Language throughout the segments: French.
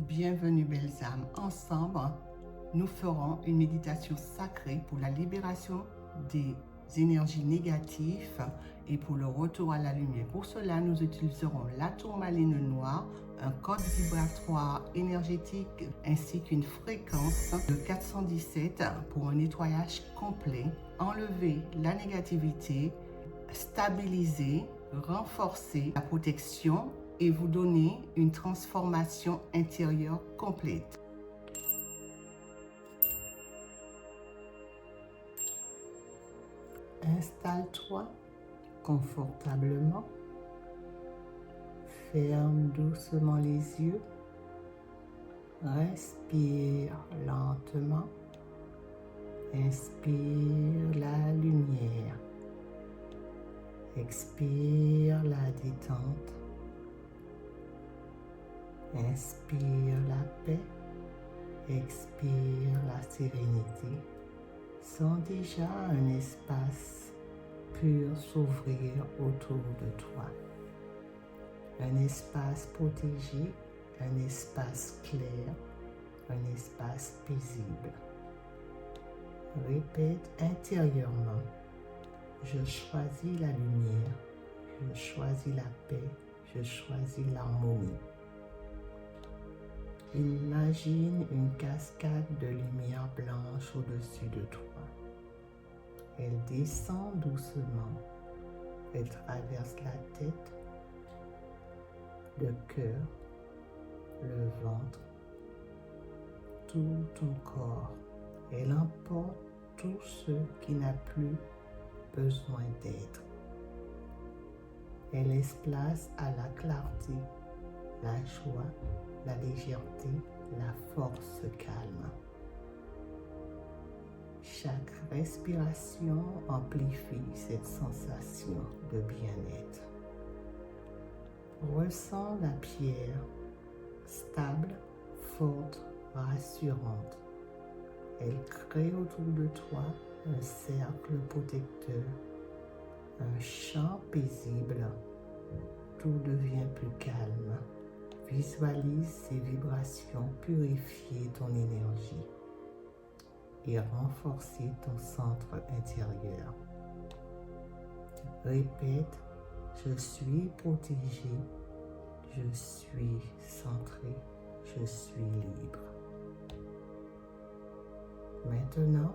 Bienvenue belles âmes, ensemble nous ferons une méditation sacrée pour la libération des énergies négatives et pour le retour à la lumière. Pour cela, nous utiliserons la tourmaline noire, un code vibratoire énergétique ainsi qu'une fréquence de 417 pour un nettoyage complet, enlever la négativité, stabiliser, renforcer la protection et vous donner une transformation intérieure complète. Installe-toi confortablement, ferme doucement les yeux, respire lentement, inspire la lumière, expire la détente, inspire la paix, expire la sérénité. Sens déjà un espace pur s'ouvrir autour de toi. Un espace protégé, un espace clair, un espace paisible. Répète intérieurement: je choisis la lumière, je choisis la paix, je choisis l'harmonie. Imagine une cascade de lumière blanche au-dessus de toi. Elle descend doucement. Elle traverse la tête, le cœur, le ventre, tout ton corps. Elle emporte tout ce qui n'a plus besoin d'être. Elle laisse place à la clarté, la joie, la légèreté, la force calme. Chaque respiration amplifie cette sensation de bien-être. Ressens la pierre, stable, forte, rassurante. Elle crée autour de toi un cercle protecteur, un champ paisible. Tout devient plus calme. Visualise ces vibrations purifier ton énergie et renforcer ton centre intérieur. Répète: je suis protégé, je suis centré, je suis libre. Maintenant,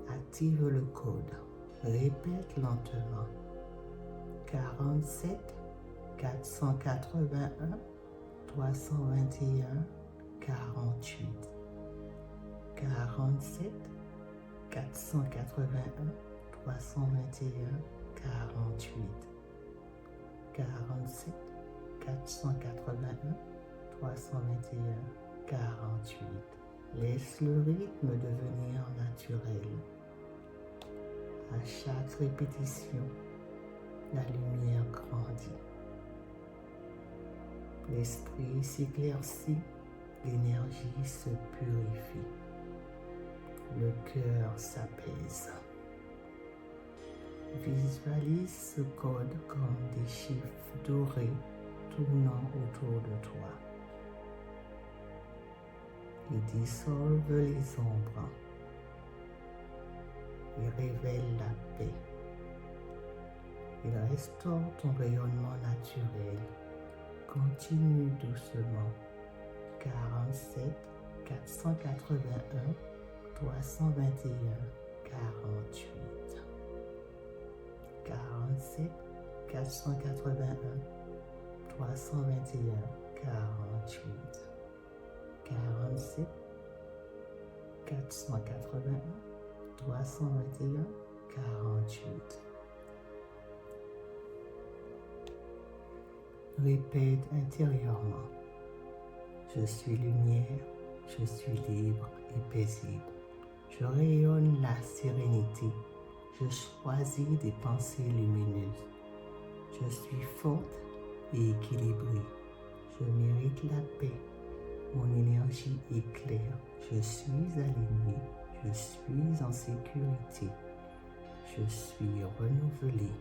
active le code. Répète lentement: 47 481 321 48. 47 481 321 48. 47 481 321 48. Laisse le rythme devenir naturel. À chaque répétition, la lumière grandit. L'esprit s'éclaircit, l'énergie se purifie. Le cœur s'apaise. Visualise ce code comme des chiffres dorés tournant autour de toi. Ils dissolvent les ombres et révèlent la paix. Ils restaurent ton rayonnement naturel. Continue doucement. 47 481 321 48. 47 481 321 48. 47 481 321 48. Répète intérieurement: je suis lumière, je suis libre et paisible. Je rayonne la sérénité. Je choisis des pensées lumineuses. Je suis forte et équilibrée. Je mérite la paix. Mon énergie est claire. Je suis alignée. Je suis en sécurité. Je suis renouvelée.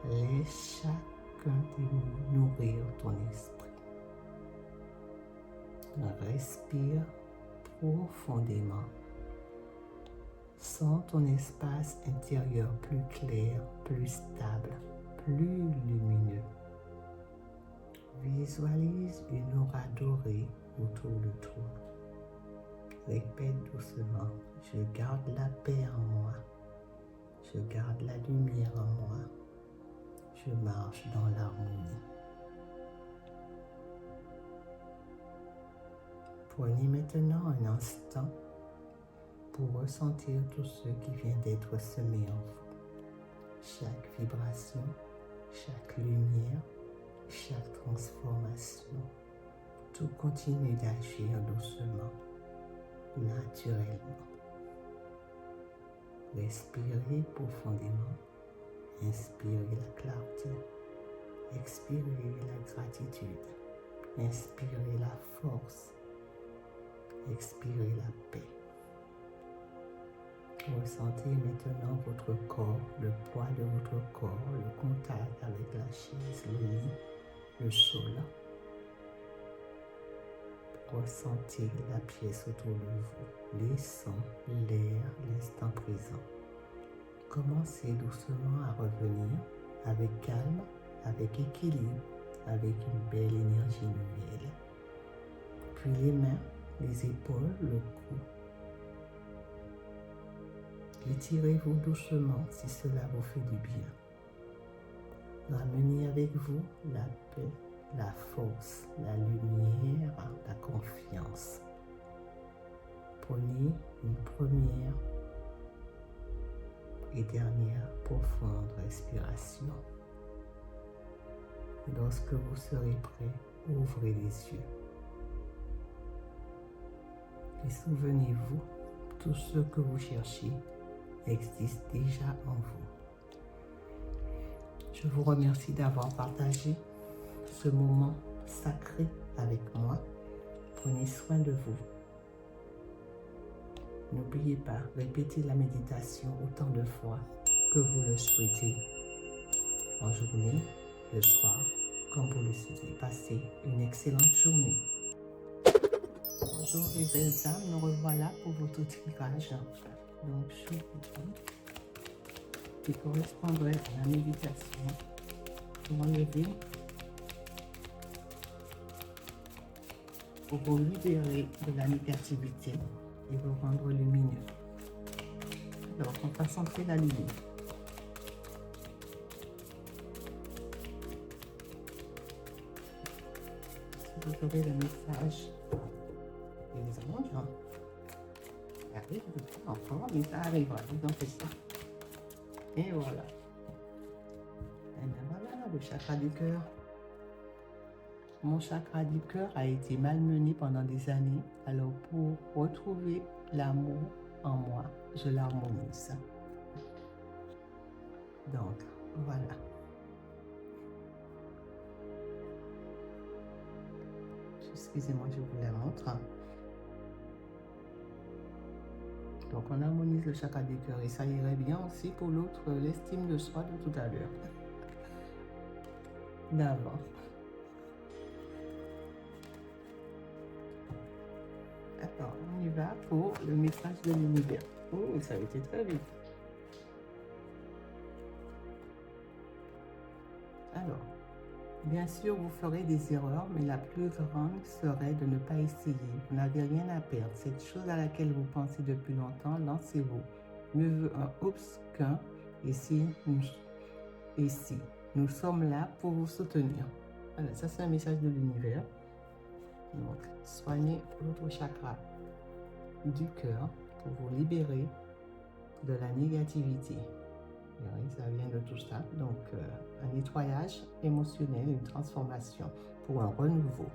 Laisse chacun de nous nourrir ton esprit. Respire profondément. Sens ton espace intérieur plus clair, plus stable, plus lumineux. Visualise une aura dorée autour de toi. Répète doucement, je garde la paix en moi. Je garde la lumière en moi. Je marche dans l'harmonie. Prenez maintenant un instant pour ressentir tout ce qui vient d'être semé en vous. Chaque vibration, chaque lumière, chaque transformation, tout continue d'agir doucement, naturellement. Respirez profondément, inspirez la clarté, expirez la gratitude, inspirez la force, expirez la paix. Ressentez maintenant votre corps, le poids de votre corps, le contact avec la chaise, le lit, le sol. Ressentez la pièce autour de vous, les sons, l'air, l'instant présent. Commencez doucement à revenir avec calme, avec équilibre, avec une belle énergie nouvelle. Puis les mains, les épaules, le cou. Étirez-vous doucement si cela vous fait du bien. Ramenez avec vous la paix, la force, la lumière, la confiance. Prenez une première et dernière profonde respiration. Lorsque vous serez prêt, ouvrez les yeux. Et souvenez-vous, tout ce que vous cherchez existe déjà en vous. Je vous remercie d'avoir partagé ce moment sacré avec moi. Prenez soin de vous. N'oubliez pas, répétez la méditation autant de fois que vous le souhaitez. En journée, le soir, comme vous le souhaitez. Passez une excellente journée. Bonjour les belles âmes, nous revoilà pour votre tirage. Donc, je vous dis qui correspondrait à la méditation pour enlever, pour vous libérer de la négativité et vous rendre lumineux. Alors, on va centrer la lumière. Si vous aurez le message des anges, arrive encore, mais ça arrivera, donc c'est ça. Et voilà. Et bien voilà, le chakra du cœur. Mon chakra du cœur a été malmené pendant des années. Alors pour retrouver l'amour en moi, je l'harmonise. Donc, voilà. Excusez-moi, je vous la montre. Donc, on harmonise le chakra du cœur et ça irait bien aussi pour l'autre, l'estime de soi de tout à l'heure. D'avant. Alors, on y va pour le message de l'univers. Oh, ça a été très vite. Alors, bien sûr, vous ferez des erreurs, mais la plus grande serait de ne pas essayer. Vous n'avez rien à perdre. Cette chose à laquelle vous pensez depuis longtemps, lancez-vous. Mieux vaut un oups qu'un et si nous sommes là pour vous soutenir. Voilà, ça c'est un message de l'univers. Donc, soignez votre chakra du cœur pour vous libérer de la négativité. Oui, ça vient de tout ça. Donc, un nettoyage émotionnel, une transformation pour un renouveau.